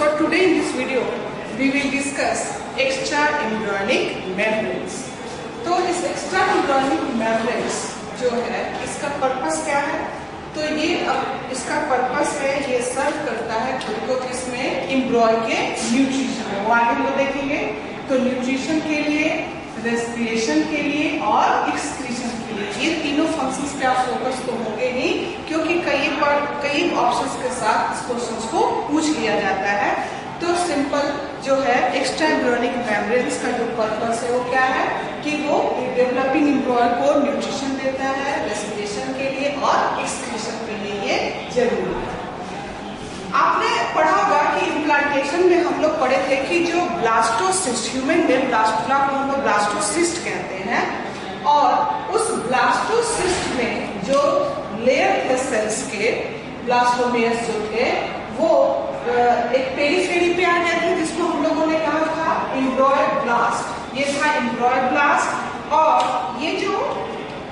So today in this video we will discuss extra embryonic membranes. तो इस extra embryonic membranes जो है इसका पर्पस क्या है? तो ये अब इसका पर्पस है, ये सर्व करता है खुद को किसमें, एम्ब्रॉय के न्यूट्रिशन में। वो आगे हम लोग देखेंगे। तो न्यूट्रिशन के लिए, रेस्पिरेशन के लिए और एक्सक्रीशन के लिए, ये तीनों फंक्शंस पे आप फोकस तो होंगे ही, क्योंकि कई ऑप्शंस के साथ इस क्वेश्चंस को पूछ लिया जाता है। तो सिंपल जो है एक्स्ट्रा एम्ब्रियोनिक मेम्ब्रेन्स का जो पर्पस है वो क्या है कि वो डेवलपिंग एम्ब्रॉय को न्यूट्रिशन देता है, रेस्पिरेशन के लिए और एक्सक्रीशन के लिए ये जरूरी है। आपने पढ़ा होगा कि इम्प्लांटेशन में हम लोग पढ़े थे कि जो ब्लास्टोसिस्ट, ह्यूमन में ब्लास्टुला को हम लोग ब्लास्टोसिस्ट कहते हैं, और उस ब्लास्टोसिस्ट में जो लेयर थे सेल्स के, ब्लास्टोमियर्स जो थे, वो एक पेरीफेरी पे आ गए थे, जिसको हम लोगों ने कहा था एम्ब्रॉयब्लास्ट। ये था एम्ब्रॉयब्लास्ट। और ये जो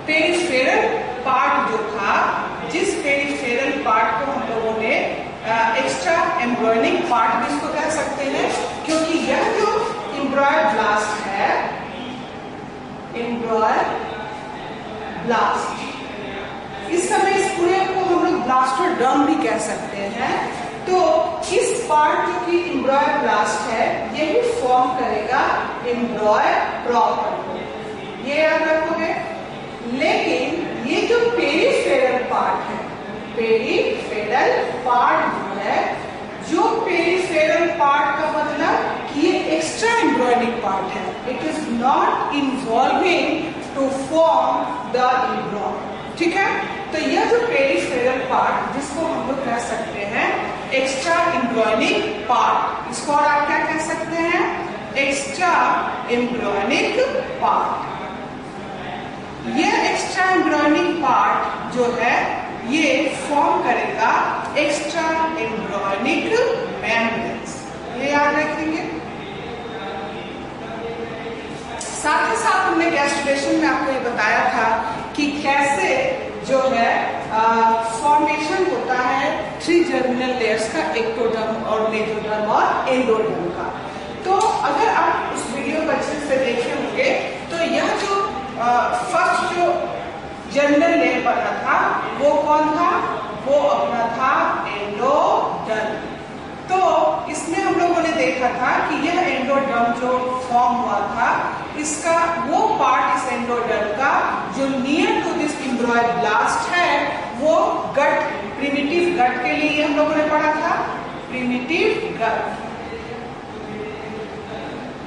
पेरीफेरल पार्ट जो था, जिस पेरीफेरल पार्ट को हम लोगों ने एक्स्ट्रा एम्ब्रियोनिक पार्ट भी इसको कह सकते हैं, क्योंकि यह जो एम्ब्रॉयब्लास्ट है, एम्ब्रॉयब्लास्ट, इस समय इस पूरे को हम लोग ब्लास्टोडर्म भी कह सकते हैं। तो इस पार्ट जो कि एम्ब्रॉयब्लास्ट है, यही फॉर्म करेगा एम्ब्रॉय प्रॉपर, ये याद रखोगे। लेकिन ये जो पेरीफेरल पार्ट है, पेरीफेरल पार्ट जो है, जो पेरीफेरल पार्ट का मतलब कि ये एक्स्ट्रा एम्ब्रियोनिक पार्ट है, it is not involving to form the embryo. ठीक है, तो यह जो पेरीफेरल पार्ट, जिसको हम लोग कह सकते हैं एक्स्ट्रा एम्ब्रियोनिक पार्ट, इसको और आप क्या कह सकते हैं, एक्स्ट्रा एम्ब्रियोनिक पार्ट। यह एक्स्ट्रा एम्ब्रियोनिक पार्ट जो है ये फॉर्म करेगा एक्स्ट्रा एम्ब्रियोनिक मेम्ब्रेन्स, ये याद रखेंगे। साथ ही साथ हमने गैस्ट्रुलेशन में आपको ये बताया था कि कैसे जो है फॉर्मेशन होता है थ्री जर्मिनल लेयर्स का, एक्टोडर्म और मेसोडर्म और एंडोडर्म का। तो अगर आप उस वीडियो को अच्छे से देखे होंगे तो यह जो फर्स्ट जो जर्मिनल लेयर बना था वो कौन था, वो अपना था एंडोडर्म। तो इसमें हम लोगों ने देखा था कि यह एंडोडर्म जो फॉर्म हुआ था, इसका वो पार्ट इस एंडोडर्म का जो नियर टू दिस एम्ब्रॉयब्लास्ट है, वो गट, प्रिमिटिव गट के लिए हम लोगों ने पढ़ा था, प्रिमिटिव गट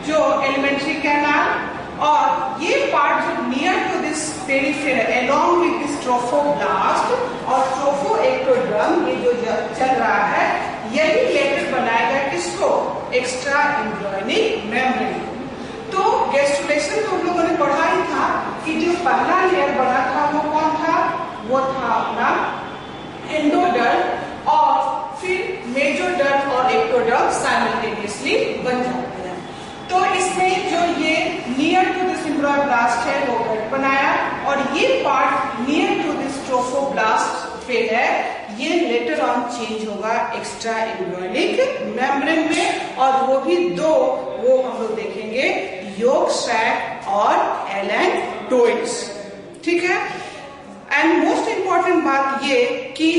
जो एलिमेंट्री कैनाल, और ये पार्ट जो near to this peripheral along with this trophoblast और ट्रोफोएक्टोडर्म, ये जो चल रहा है, यही लेटर बनाएगा किसको, एक्स्ट्रा एम्ब्रियोनिक मेम्ब्रेन। तो गैस्ट्रुलेशन तो हम लोगों ने पढ़ा ही था कि जो पहला लेयर बना था वो कौन था, वो था अपना एंडोडर्म, और फिर मेसोडर्म और एक्टोडर्म साइमल्टेनियसली बन जाते हैं। तो इसमें जो ये नियर टू दिस एम्ब्रॉयब्लास्ट है वो गट बनाया, और ये part near to this trophoblast पे है, ये लेटर ऑन चेंज होगा एक्स्ट्रा एम्ब्रियोनिक मेम्ब्रेन में, और वो भी दो, वो हम लोग देखेंगे, योक सैक और एलेंटोइड्स। ठीक है, एंड मोस्ट इंपॉर्टेंट बात ये कि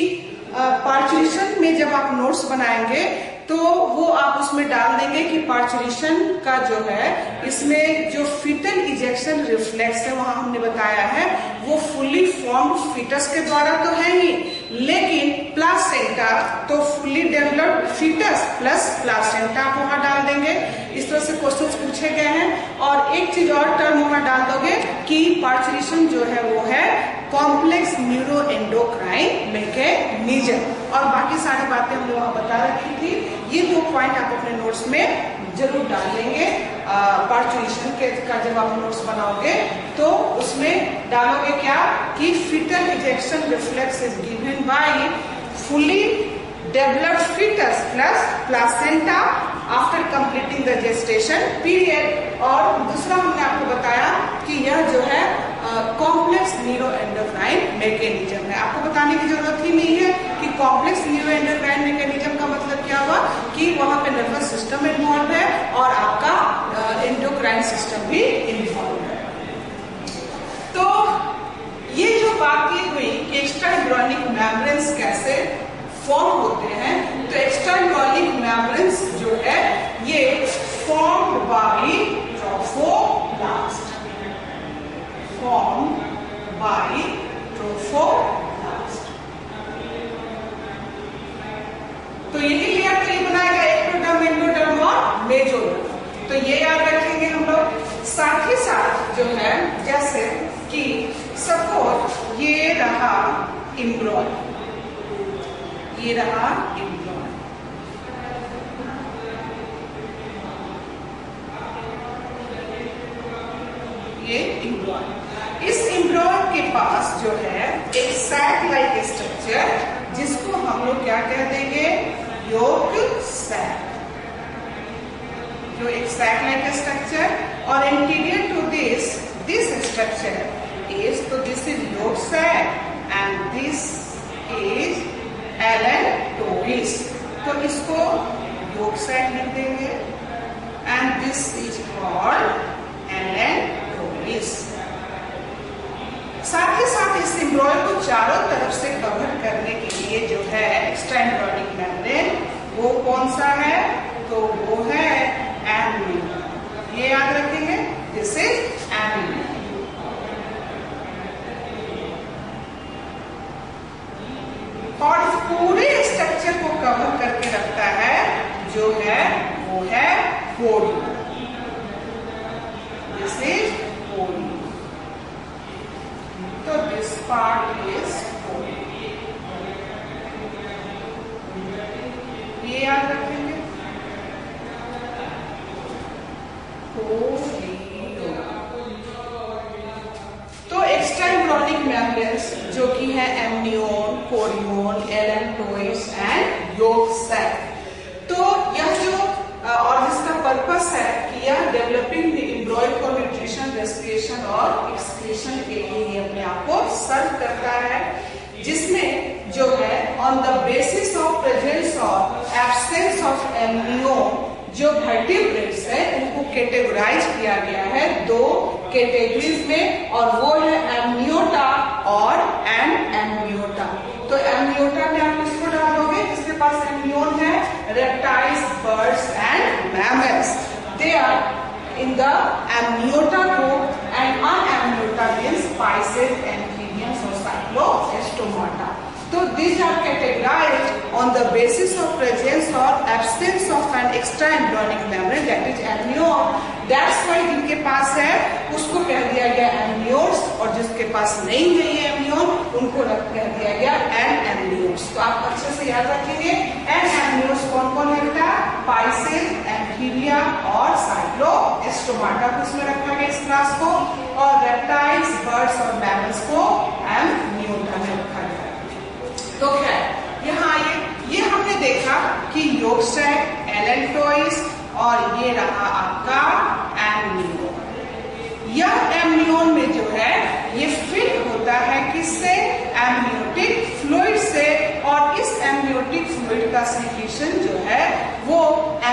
पार्चुरेशन में जब आप नोट्स बनाएंगे तो वो आप उसमें डाल देंगे कि पार्चुरेशन का जो है, इसमें जो फीटल इजेक्शन रिफ्लेक्स है, वहां हमने बताया है वो फुली फॉर्म्ड फीटस के द्वारा तो है ही, लेकिन प्लासेंटा तो fully developed foetus plus placenta आप वहां डाल देंगे। इस तरह से क्वेश्चंस पूछे गए हैं। और एक चीज और टर्म वहां डाल दोगे कि पार्चुरेशन जो है वो है कॉम्प्लेक्स न्यूरो एंडोक्राइन मैकेनिज्म, और बाकी सारी बातें हमने वहां बता रखी थी। ये दो पॉइंट आप अपने नोट्स में जरूर डाल लेंगे। पार्चुरेशन का जब आप नोट्स बनाओगे तो उसमें डालोगे क्या कि foetal ejection reflex is given by fully developed foetus plus placenta after completing the gestation period. और दूसरा हमने आपको बताया कि यह जो है कॉम्प्लेक्स न्यूरो एंडोक्राइन मैकेनिज्म है। आपको बताने की जरूरत ही नहीं है कि कॉम्प्लेक्स न्यूरो एंडोक्राइन मैकेनिज्म का मतलब क्या हुआ कि वहां पे नर्वस सिस्टम इन्वॉल्व है और आपका एंडोक्राइन सिस्टम भी इन्वॉल्व है। तो ये जो बात ये हुई कि एक्स्ट्रा एम्ब्रियोनिक मेम्ब्रेन्स कैसे फॉर्म होते हैं, तो एक्स्ट्रा एम्ब्रियोनिक मेम्ब्रेन्स जो है ये formed by trophoblast, formed by trophoblast। तो ये लिया तो ये बनाएगा एक्टोडर्म, एंडोडर्म और मेसोडर्म। तो ये याद रखेंगे हम लोग। साथ ही साथ जो है जैसे कि सपोज ये रहा एम्ब्रियन, ये रहा एम्ब्रियन, ये एम्ब्रियन। इस एम्ब्रियन के पास जो है एक सैक लाइक स्ट्रक्चर जिसको हम लोग क्या कह देंगे, योक सैक, जो एक सैक लाइक स्ट्रक्चर। और interior to this structure is, तो this is yolk sac and this is allantois. तो इसको योक सैक लिख देंगे and this is called allantois. साथ ही साथ इस एम्ब्रियन को चारों तरफ से कवर करने के लिए जो है एक्स्ट्रा एम्ब्रियोनिक मेम्ब्रेन, वो कौन सा है, तो वो है एम्ब्रियोन। ये याद रखेंगे, दिस इज एम्ब्रियोन। और पूरे स्ट्रक्चर को कवर करके रखता है जो है वो है पोरियम, दिस इज पोरियम। तो दिस पार्ट इज पोरियम, ये याद रखेंगे, पोरियम। तो एक्स्ट्रा एम्ब्रियोनिक मेम्ब्रेन्स जो कि है amnion, chorion, allantois and yolk sac. तो यह जो और जिसका पर्पस है कि यह developing the embryo for nutrition, respiration और एक्सक्रीशन के लिए ये अपने आप को सर्व करता है, जिसमें जो है on the basis of presence और एब्सेंस ऑफ एमनियोन, जो वर्टिब्रेट्स है उनको कैटेगराइज किया गया है दो कैटेगरीज में, और वो है एमनियोटा और एम्नियोटा। तो एमनियोटा में आप किसको डालोगे, जिसके पास एमनियोन है, reptiles, birds and mammals, they are in the amniota group, and anamniota means species, amphibians और साइक्लोस्टोमाटा। तो these are categorized on the basis of presence or absence of an extra embryonic membrane, that is amnion. That's why जिनके पास है उसको कह दिया गया amniotes, और जिसके पास नहीं है ये amnion उनको कह दिया गया amniotes। तो आप अच्छे से याद रखेंगे, amniotes कौन कौन है बेटा, स्पाइसेस, एम्फीबिया और साइक्लोस्टोमाटा को इसमें रखा गया इस क्लास को, और रेप्टाइल्स, बर्ड्स और मैमल्स को एम्नियोटा में रखा गया। तो क्या यहाँ ये हमने देखा कि योक सैक, एलेंटोइस और ये रहा आपका एमनियोन। यह एमनियोन में जो है ये फिल होता है किससे, एमनियोटिक फ्लूइड से, और इस एमनियोटिक फ्लूइड का सिक्रीशन जो है वो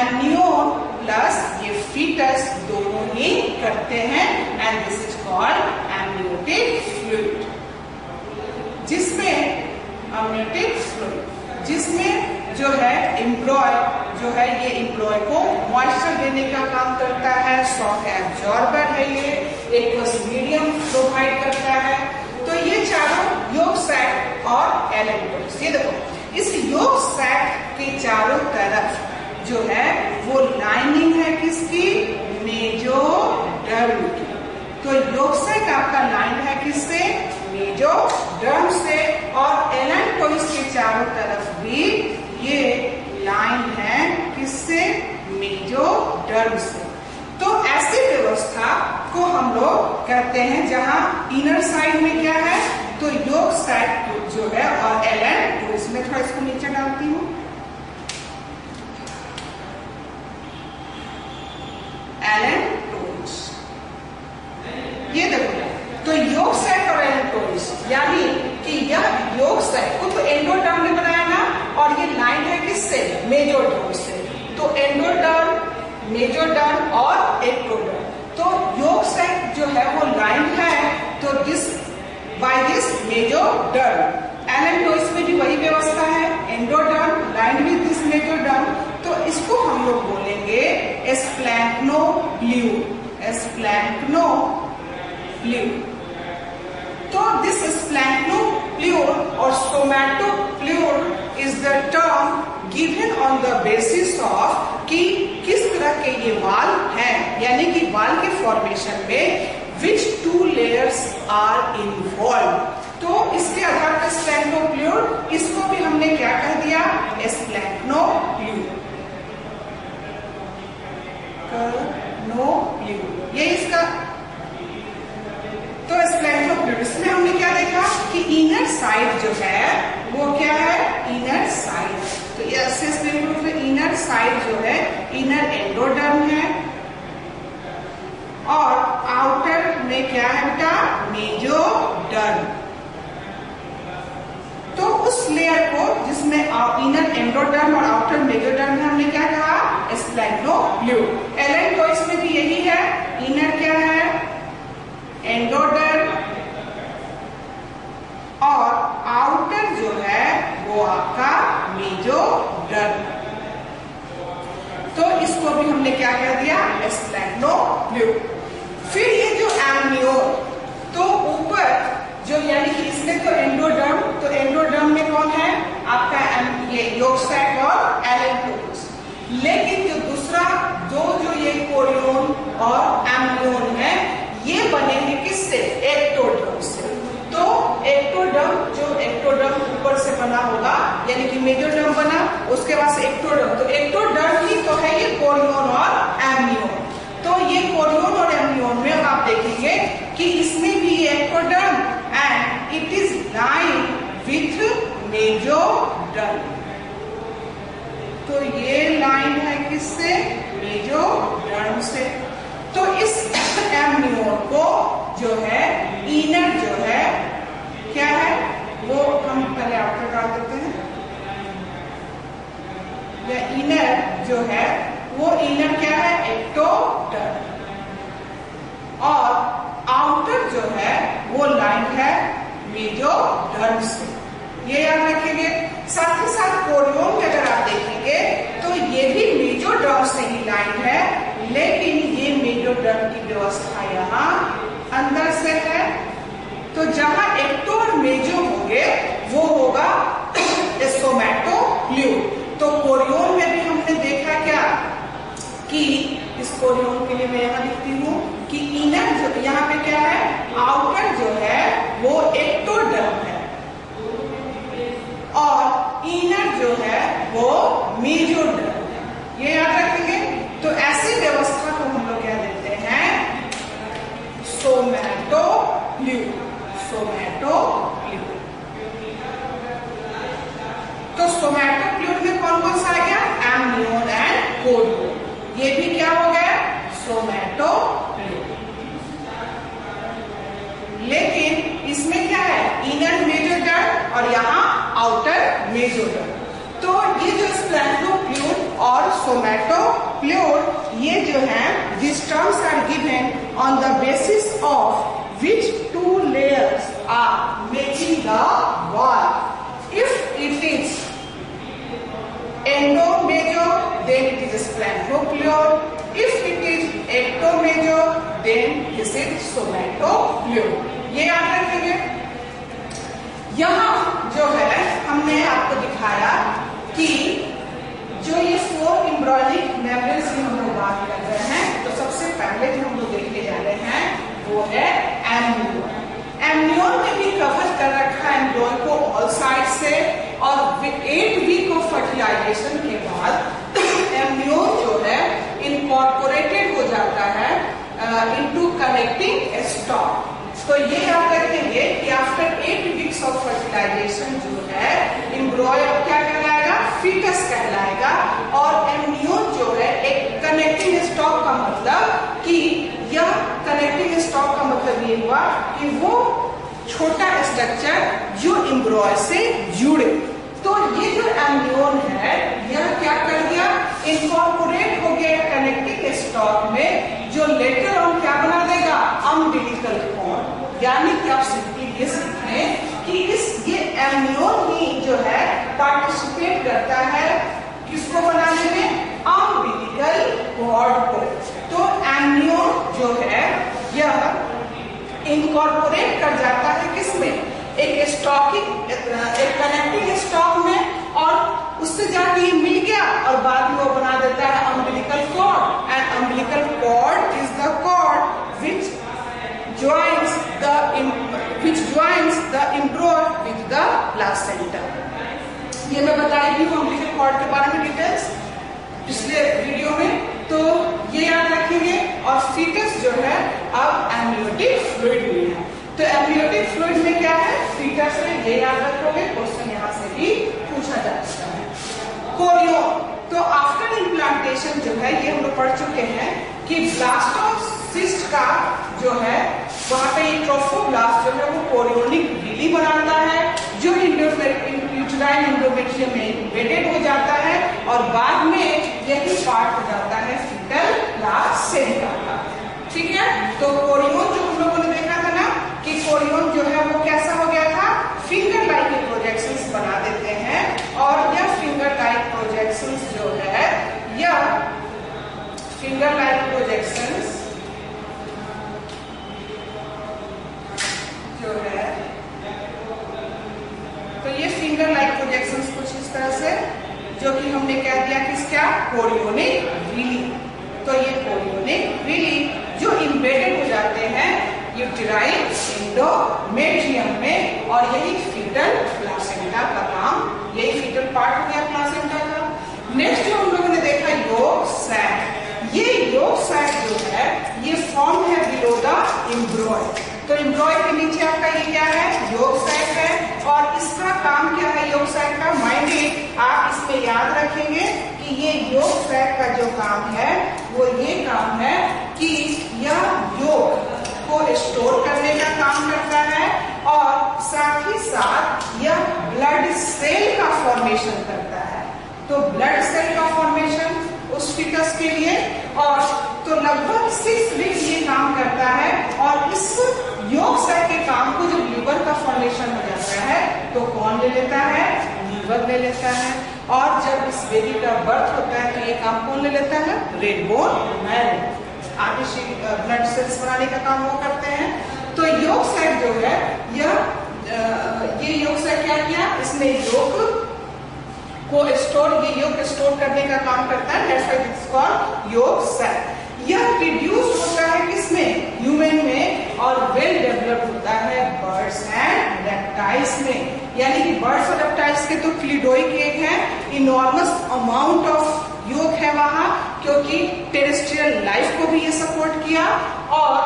एमनियोन प्लस ये फीटस दोनों ही करते हैं, and this is called amniotic fluid, जिसमें एमनियोटिक फ्लूइड, जिसमें जो है एम्ब्रियन जो है ये एम्ब्रियन को मॉइस्चर देने का काम करता है, शॉक एब्जॉर्बर है, ये एक्वस मीडियम प्रोवाइड करता है। तो ये चारों योक सैक और एलेंटोइस, ये देखो इस योक सैक के चारों तरफ जो है वो लाइनिंग है किसकी, मेसोडर्म की। तो योक सैक आपका लाइन है किससे, मेसोडर्म से, और एलेंटोइस के चारों तरफ भी ये लाइन है किससे, मेसोडर्म से। तो ऐसी व्यवस्था को हम लोग कहते हैं जहां इनर साइड में क्या है, तो योक सैक जो है और एलेंटोइस में, थोड़ा इसको नीचे डालती हूँ, एलेंटोइस, ये देखो। तो योक मेजोडर्म से। तो एंडोडर्म, मेजोडर्म और एक्टोडर्म। तो योग साइट जो है वो लाइन है, तो this by this mesoderm. Allantois में भी वही व्यवस्था है, endoderm line with this mesoderm. तो इसको हम लोग बोलेंगे स्प्लैंक्नोप्ल्यूड, स्प्लैंक्नोप्ल्यूड। तो दिस स्प्लैंक्नोप्ल्यूड और somatopleure is the term given on the basis of कि किस तरह के ये वाल हैं, यानी कि वाल के फॉर्मेशन में which two layers are involved। तो इसके आधार पर स्प्लैंक्नोप्ल्यूड, इसको भी हमने क्या कह दिया, स्प्लैंक्नोप्ल्यूड, ये इसका। तो स्प्लैंक्नोप्ल्यूड, इसमें हमने क्या देखा कि इनर साइड जो है वो क्या है, इनर साइड। तो ऐसे स्प्लैंक्नोप्ल्यूड में इनर साइड जो है इनर एंडोडर्म है, और आउटर में क्या है बेटा, मेजोडर्म। तो उस लेयर को जिसमें इनर एंडोडर्म और आउटर मेजोडर्म में हमने क्या कहा, स्प्लैंक्नोप्ल्यूड। एलेंटोइस में भी यही है, इनर क्या है, एंडोडर्म, और आउटर जो है वो आपका मेजोडर्म। तो इसको भी हमने क्या कह दिया, स्प्लैंक्नोप्ल्यूड। फिर ये जो एम्नियोल, तो ऊपर जो यानी कि इसमें तो एंडोडर्म, तो एंडोडर्म में कौन है आपका, ये योग साइट और एलेंटोइस। लेकिन जो दूसरा जो ये कोरियोन और एम्नियोन है, ये बनेंगे किससे, एक्टोडर्म से। तो एक्टोडर्म ऊपर से बना होगा, यानी कि मेजोडर्म बना, उसके बाद से एक्टोडर्म। तो एक्टोडर्म ही तो है ये कोरियोन और एम्नियोन। तो ये कोरियोन और एम्नियोन में आप देखेंगे कि इसमें भी ectoderm and it is line with mesoderm. तो ये लाइन है किससे, मेजोडर्म से। तो इस एम्नियोन को जो है, इनर जो है क्या है, वो हम पहले आउटर डाल देते हैं। या इनर जो है वो इनर क्या है, एक्टोडर्म, और आउटर जो है वो लाइन है मेजोडर्म से। ये याद रखेंगे। साथ ही साथ कोरियोन में अगर आप देखेंगे तो ये भी मेजोडर्म से ही लाइन है, लेकिन ये मेजोडर्म की व्यवस्था यहाँ अंदर से है। तो जहां एक्टो और मेजो होंगे वो होगा सोमैटोप्ल्यूड। तो कोरियोन में भी हमने देखा क्या कि इस कोरियोन के लिए मैं यहाँ लिखती हूँ कि इनर जो यहाँ पे क्या है, आउटर जो है वो एक्टोडर्म है, और इनर जो है वो मेजोडर्म है। ये याद रखेंगे। तो ऐसी व्यवस्था को हम लोग क्या देते हैं, सोमैटोप्ल्यूड, सोमैटोप्ल्यूड। तो सोमैटोप्ल्यूड में कौन कौन सा आ गया, एम्नियोन एंड कोरियोन। ये भी क्या हो गया, सोमैटोप्ल्यूड। लेकिन इसमें क्या है, इनर मेजोडर्म और यहाँ आउटर मेजोडर्म। तो ये जो स्प्लैंक्नोप्ल्यूड और सोमैटोप्ल्यूड, ये जो है these terms are given on the basis of which two layers are making the wall. If it is endomeso, then it is splanchnopleuron. If it is ectomeso, then this is somatopleura. ये याद रखेंगे। यहाँ जो है हमने आपको दिखाया कि जो ये 4 एम्ब्रियोनिक मेम्ब्रेन्स की हम लोग बात कर रहे हैं, तो सबसे पहले जो हम लोग देखने जा रहे हैं वो है एम्नियोन। एम्नियोन में भी कवर कर रखा है एम्ब्रियो को ऑल साइड से, और 8 वीक ऑफ फर्टिलाइजेशन के बाद एम्ब्रियोन जो है इनकॉर्पोरेटेड हो जाता है इनटू कनेक्टिंग स्टॉक। तो ये याद रखेंगे कि आफ्टर 8 वीक्स ऑफ फर्टिलाइजेशन जो है एम्ब्रियो क्या कहलाएगा, फीटस कहलाएगा। और एम्ब्रियोन जो है एक कनेक्टिंग स्टॉक का मतलब कि यह कनेक्टिंग स्टॉक का मतलब ये हुआ कि वो छोटा स्ट्रक्चर जो एम्ब्रियो से जुड़े। तो तो ये जो एम्ब्रियोन है यह क्या कर दिया, इनकॉर्पोरेट हो गया कनेक्टिंग स्टॉक में, जो लेटर ऑन क्या बना देगा, अम्बिलिकल कॉर्ड। यानी कि आप सिंपली ये सीखें कि ये एम्ब्रियोन ही जो है पार्टिसिपेट करता है किसको बनाने में, अम्बिलिकल कॉर्ड को। तो एम्ब्रियोन जो है यह इनकॉर्पोरेट कर जाता है किसमें, एक स्टॉकिंग, एक कनेक्टिंग स्टॉक में, और उससे जाके ये मिल गया और बाद में वो बना देता है umbilical cord. And umbilical cord is the cord which joins the embryo with the placenta। ये मैं बताई भी हूँ अम्बिलिकल कॉर्ड के बारे में डिटेल्स पिछले वीडियो में, तो ये याद रखेंगे। और फीटस जो है अब एम्ब्रियोटिक फ्लूइड में है। तो एम्ब्रियोटिक फ्लूइड में क्या है, फीटस में, ये याद रखोगे, क्वेश्चन यहाँ से भी पूछा जा सकता है। कोरियन, तो आफ्टर इम्प्लांटेशन जो है ये हम लोग पढ़ चुके हैं कि ब्लास्टोसिस्ट का जो है वहां पे ट्रोफोब्लास्ट जो है वो कोरियोनिक विली बनाता है, जो यूटेराइन एंडोमेट्रियम में एम्बेडेड हो जाता है और बाद में यही पार्ट हो जाता है फीटल प्लासेंटा का। ठीक है, तो कोरियन जो हम लोगों ने देखा था ना कि कोरियन जो है वो कैसा हो गया था, फिंगर लाइक प्रोजेक्शंस बना देते हैं, और यह फिंगर लाइक प्रोजेक्शंस जो है, यह फिंगर लाइक प्रोजेक्शंस जो है, तो ये फिंगर लाइक प्रोजेक्शंस कुछ इस तरह से, जो कि हमने कह दिया कि क्या, कोरियोनिक विली। तो ये कोरियोनिक विली जो इम्बेडेड हो जाते हैं यूटेराइन एंडोमेट्रियम में, और यही फीटल प्लासेंटा का काम, यही फीटल पार्ट हो गया प्लासेंटा का। नेक्स्ट जो हम लोगों ने देखा योग सैक। ये योग सैक जो है ये फॉर्म है बिलो द एम्ब्रियो। तो एम्ब्रियो के नीचे आपका ये क्या है, योग सैक है, और इसका काम क्या है योग सैक का, माइंड इट, आप इसमें याद रखेंगे कि ये योग सैक का जो काम है वो ये काम है कि यह योग को स्टोर करने का काम करता है, और साथ ही साथ यह ब्लड सेल का फॉर्मेशन करता है। तो ब्लड सेल का फॉर्मेशन उस फीटस के लिए, और तो लगभग 6 वीक ये काम करता है। और इस योग सैक के काम को जब लीवर का फॉर्मेशन हो जाता है तो कौन ले लेता है, लीवर ले लेता है। और जब इस बेबी का बर्थ होता है तो ये काम कौन ले लेता है, रेड बोन मैरो, आगे ब्लड सेल्स बनाने का काम वो करते हैं। तो योग सैक जो है ये योग सैक क्या किया, इसने योग को स्टोर, ये योग स्टोर करने का काम करता है, that's why it's called yolk sac. यह रिड्यूस होता है किसमें, ह्यूमन में, और वेल डेवलप्ड होता है बर्ड्स एंड रेप्टाइल्स में। यानी कि बर्ड्स और रेप्टाइल्स के तो क्लिडोइक एग है, इनॉर्मस अमाउंट ऑफ योग है वहां, क्योंकि टेरेस्ट्रियल लाइफ को भी ये सपोर्ट किया। और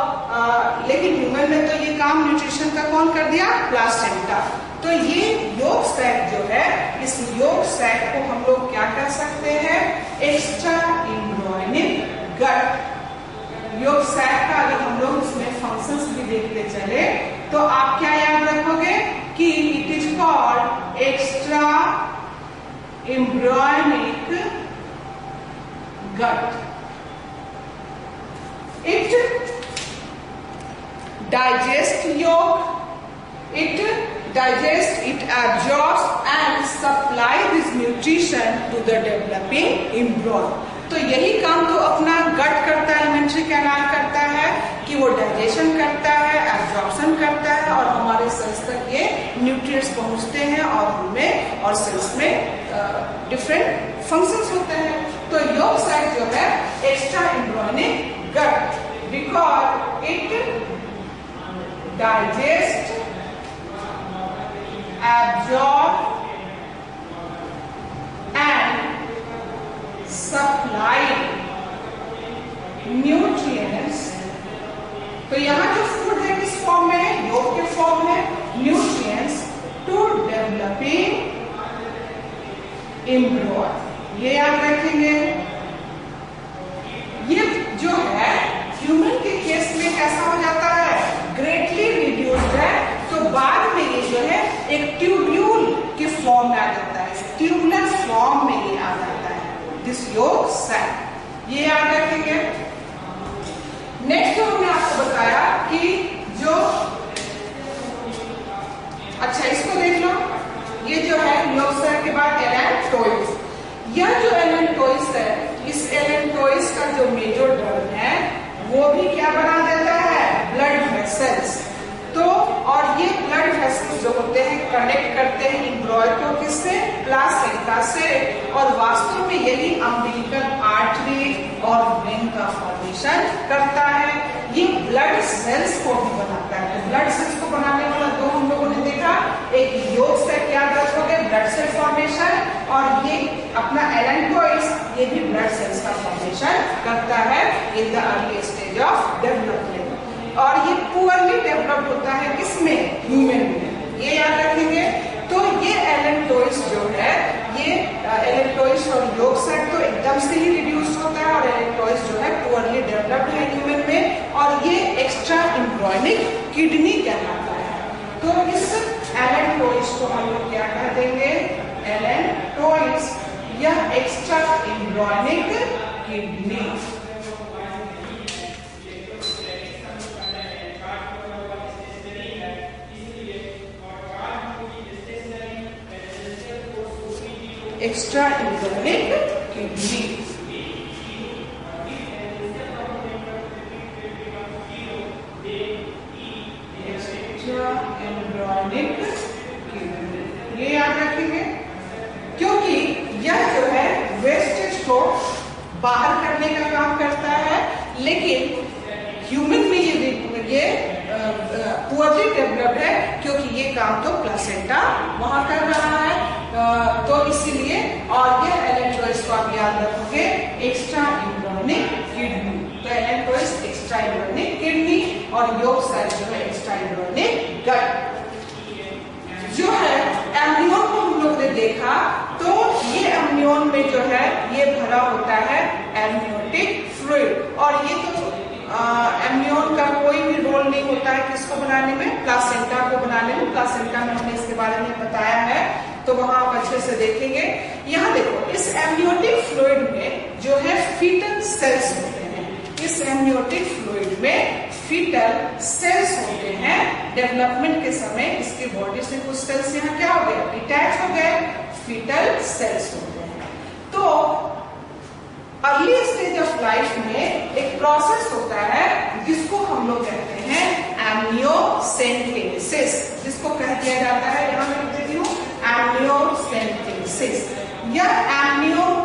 लेकिन ह्यूमन में तो ये काम न्यूट्रिशन का कौन कर दिया, प्लासेंटा। तो ये योग सैक जो है, इस योग सैक को हम लोग क्या कर सकते हैं, एक्स्ट्रा एम्ब्रियोनिक गट। योग सैक का अगर हम लोग इसमें फंक्शंस भी देखते चले तो आप क्या याद रखोगे कि it is called extra embryonic gut. It digest yolk, it digests, it absorbs and supply this nutrition to the developing embryo। तो यही काम तो अपना गट करता है, एलिमेंट्री कैनाल करता है कि वो डाइजेशन करता है, एब्जॉर्प्शन करता है, और हमारे सेल्स तक ये न्यूट्रिएंट्स पहुंचते हैं, और उनमें और सेल्स में डिफरेंट फंक्शंस होते हैं। तो योग सैक जो है extra embryonic gut, because it digest, absorb and supply nutrients। तो यहाँ जो फूड है किस फॉर्म में है, योग के फॉर्म में, न्यूट्रिएंट्स टू डेवलपिंग एम्ब्रियो। ये याद रखेंगे। ये जो है ह्यूमन के केस में कैसा हो जाता है, ग्रेटली रिड्यूस्ड है। तो बाद में ये जो है एक ट्यूब्यूल के फॉर्म में आ जाता है, फॉर्म में ये आ जाता है, दिस yolk sac, ये याद रखेंगे। नेक्स्ट जो हमने आपको बताया कि जो, अच्छा इसको देख लो, ये जो है yolk sac के बाद एलेंटोइड्स। यह जो एलेंटोइड्स है, इस एलेंटोइड्स का जो मेजर ड्रग है वो भी क्या बना देता है, ब्लड वेसल्स। तो और ये ब्लड वेसल्स जो होते हैं कनेक्ट करते हैं एम्ब्रॉयको किससे, प्लासेंटा से, और वास्तव में यही अम्बिलिकल आर्टरी और वेन का फॉर्मेशन करता है। ये ब्लड सेल्स को भी बनाता है। ब्लड सेल्स को बनाने वाला दो हम लोगों ने देखा, एक yolk sac याद रखोगे, ब्लड सेल फॉर्मेशन, और ये अपना एलेंटोइड्स, ये भी ब्लड सेल्स का फॉर्मेशन करता है in the early stage of development. और ये पुअरली डेवलप्ड होता है किसमें, ह्यूमन में, ये याद रखेंगे। तो ये एलेंटोइड्स जो है, ये एलेंटोइड्स और yolk sac तो एकदम से ही रिड्यूस होता है, और एलेंटोइड्स जो है पुअरली डेवलप्ड है ह्यूमन में, और ये एक्स्ट्रा एम्ब्रियोनिक किडनी कहलाता है। तो इस एलेंटोइड्स को हम लोग क्या कह देंगे, एलेंटोइड्स, यह extra embryonic kidney. Extra embryonic kidney, extra embryonic kidney, ये याद रखेंगे, क्योंकि यह जो है वेस्टेज को बाहर करने का काम करता है, लेकिन ह्यूमन में ये पुअरली डेवलप्ड है, क्योंकि ये काम तो प्लासेंटा वहां कर रहा है। तो इसीलिए, और ये एलेंटोइड्स को आप याद रखोगे, एक्स्ट्रा एम्ब्रियोनिक किडनी। तो एलेंटोइड्स एक्स्ट्रा एम्ब्रियोनिक किडनी, और yolk sac जो है एक्स्ट्रा एम्ब्रियोनिक गट। जो है एम्ब्रियोन को हम लोग ने देखा, तो ये एम्ब्रियोन में जो है ये भरा होता है एम्नियोटिक फ्लूइड, और ये तो एम्ब्रियोन का कोई भी रोल नहीं होता है किसको बनाने में, प्लासेंटा को बनाने में। प्लासेंटा में हमने इसके बारे में बताया है, तो वहां आप अच्छे से देखेंगे। यहाँ देखो, इस एम्नियोटिक फ्लूइड में जो है फीटल सेल्स होते हैं, इस एम्नियोटिक फ्लूइड में फीटल सेल्स होते हैं। डेवलपमेंट के समय इसकी बॉडी से कुछ सेल्स यहाँ क्या हो गए, डिटैच हो गए, फीटल सेल्स होते हैं। तो अर्ली स्टेज ऑफ लाइफ में एक प्रोसेस होता है जिसको हम लोग कहते हैं एमनियोसेंटेसिस, जिसको कह दिया जाता है, यहां मैं लिख देती हूँ, एमनियोसेंटेसिस या एमनियोसेंटेसिस।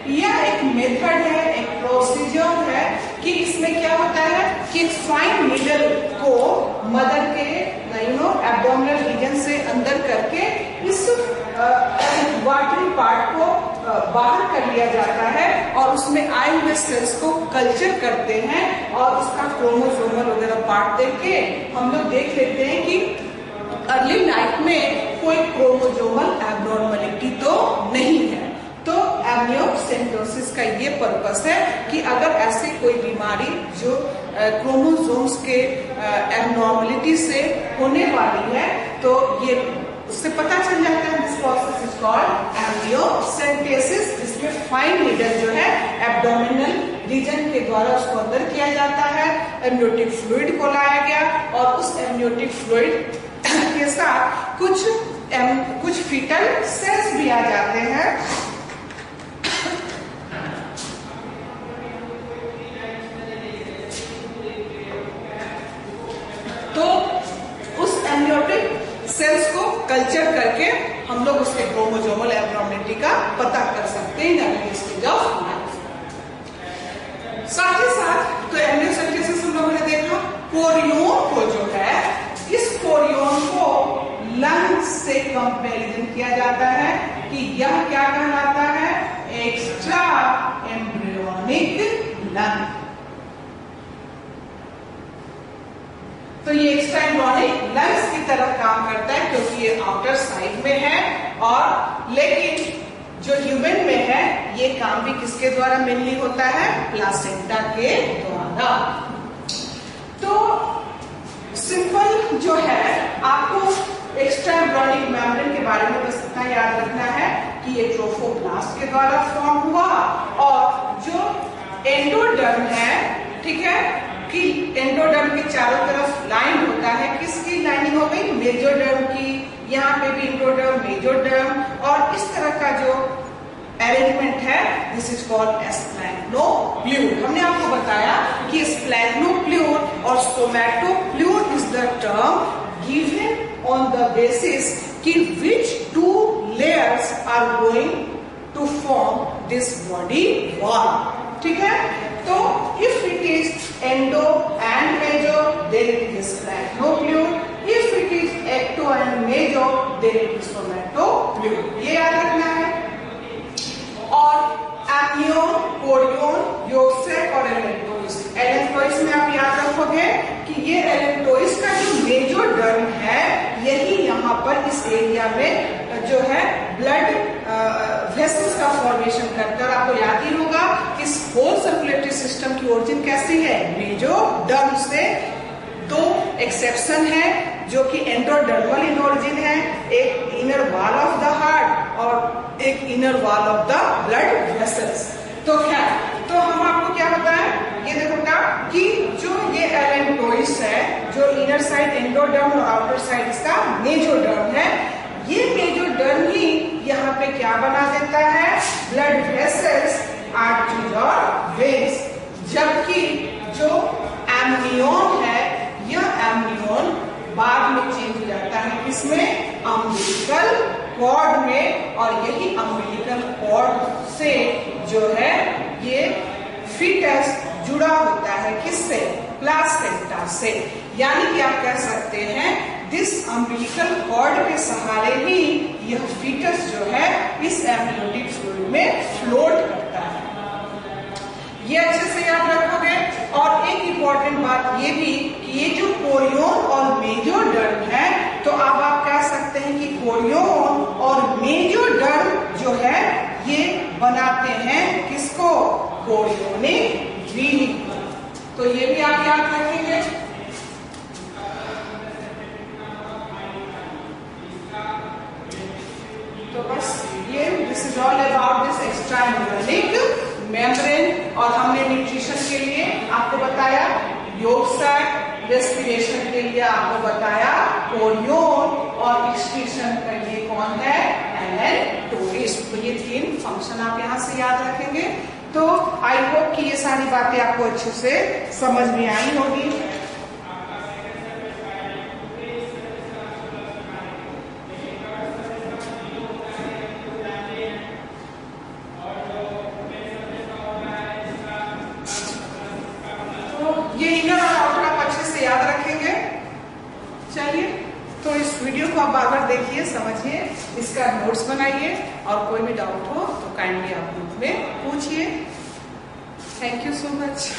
यह एक मेथड है, एक प्रोसीजर है कि इसमें क्या होता है कि फाइन नीडल को मदर के एब्डोमिनल रीजन से अंदर करके इस वाटरी पार्ट को बाहर कर लिया जाता है, और उसमें आए हुए सेल्स को कल्चर करते हैं, और उसका क्रोमोसोमल वगैरह पार्ट देख के हम लोग देख लेते हैं कि अर्ली लाइफ में कोई क्रोमोसोमल एब्नॉर्मलिटी तो नहीं है। तो एमनियोसेंटेसिस का ये पर्पस है कि अगर ऐसी कोई बीमारी जो क्रोमोसोम्स के एब्नॉर्मलिटी से होने वाली है, तो ये उससे पता चल जाता है। This process is called amniocentesis, जिसमें फाइन नीडल जो है एब्डोमिनल रीजन के द्वारा उसको अंदर किया जाता है, एमनियोटिक फ्लूइड को लाया गया, और उस एमनियोटिक फ्लूइड के साथ कुछ फीटल सेल्स भी आ जाते हैं। तो उस एमनियोटिक सेल्स को कल्चर करके हम लोग उसके क्रोमोसोमल एब्नॉर्मलिटी का पता कर सकते हैं अर्ली स्टेज ऑफ लाइफ। साथ ही साथ तो एमनियोसेंटेसिस हम लोगों ने देखा। कोरियोन को जो है, इस कोरियोन को लंग से कंपैरिजन किया जाता है कि यह क्या कहलाता है, एक्स्ट्रा एम्ब्रियोनिक लंग। तो ये एक्स्ट्रा एम्ब्रियोनिक लंग्स की तरह काम करता है, क्योंकि ये आउटर साइड में है, और लेकिन जो ह्यूमन में है ये काम भी किसके द्वारा मेनली होता है, प्लासेंटा के द्वारा। तो सिंपल जो है आपको एक्स्ट्रा एम्ब्रियोनिक मेम्ब्रेन के बारे में बस इतना याद रखना है कि ये ट्रोफोब्लास्ट के द्वारा फॉर्म हुआ और जो एंडोडर्म है, ठीक है, कि एंडोडर्म के चारों तरफ लाइन होता है, किसकी लाइनिंग हो गई, मेजोडर्म की, यहाँ पे भी एंडोडर्म मेजोडर्म, और इस तरह का जो अरेंजमेंट है दिस इज कॉल्ड स्प्लैंक्नोप्ल्यूड। हमने आपको बताया कि स्प्लैंक्नोप्ल्यूड और somatopleure is the term given on the basis कि which two layers are going to form this body wall, ठीक है। तो if it is endo and meso then it is splagnopleural, if it is ecto and meso then it is stomatopleural, ये याद रखना है। और एम्नियोन, chorion, योगसेक और allantois, allantois में आप याद रखोगे कि ये एलेंटोइस का जो मेजोडर्म है यही यहाँ पर इस एरिया में जो है ब्लड वेसल्स का फॉर्मेशन करता है। आपको याद ही होगा कि इस होल सर्कुलेटरी सिस्टम की ओरिजिन कैसी है, मेजोडर्म से। दो एक्सेप्शन है जो कि एंडोडर्मल इन ओरिजिन है, एक inner wall of the heart और एक inner wall of the blood vessels. तो क्या, तो हम आपको क्या बताएं, ये देखो क्या कि जो ये एलेंटोइस है, जो इनर साइड एंडोडर्म और आउटर साइड इसका मेजोडर्म है, ये मेजोडर्म ही यहाँ पे क्या बना देता है, ब्लड वेसल्स, आर्टरीज और वेन्स। जबकि जो एम्नियोन है, यह एम्नियोन बाद में चेंज हो जाता है किसमें, अम्बिलिकल कॉर्ड में, और यही अम्बिलिकल कॉर्ड से जो है ये फीटस जुड़ा होता है किससे, प्लासेंटा से। यानी कि आप कह सकते हैं दिस अम्बिलिकल कॉर्ड के सहारे ही यह फीटस जो है इस एम्नियोटिक फ्लूइड में फ्लोट करता है। ये अच्छे से याद रखोगे। और एक इम्पॉर्टेंट बात ये भी कि ये जो कोरियोन और मेजोडर्म है, तो अब आप कह सकते हैं कि कोरियोन और मेजोडर्म जो है ये बनाते हैं किसको, कोरियोनिक रीनिंग। तो ये भी आप याद रखेंगे। तो बस ये this is all about this extra embryonic membrane. और हमने न्यूट्रिशन के लिए आपको बताया योगसेक, रेस्पिरेशन के लिए आपको बताया कोरियोन, और एक्सक्रीशन के लिए कौन है, एलेंटोइस। तो ये 3 फंक्शन आप यहाँ से याद रखेंगे। तो आई होप कि ये सारी बातें आपको अच्छे से समझ में आई होगी। ये इनर और आउटर आप अच्छे से याद रखेंगे। चलिए, तो इस वीडियो को आप बार-बार देखिए, समझिए, इसका नोट्स बनाइए, और कोई भी डाउट हो तो काइंडली आप ग्रुप में पूछिए। Thank you so much.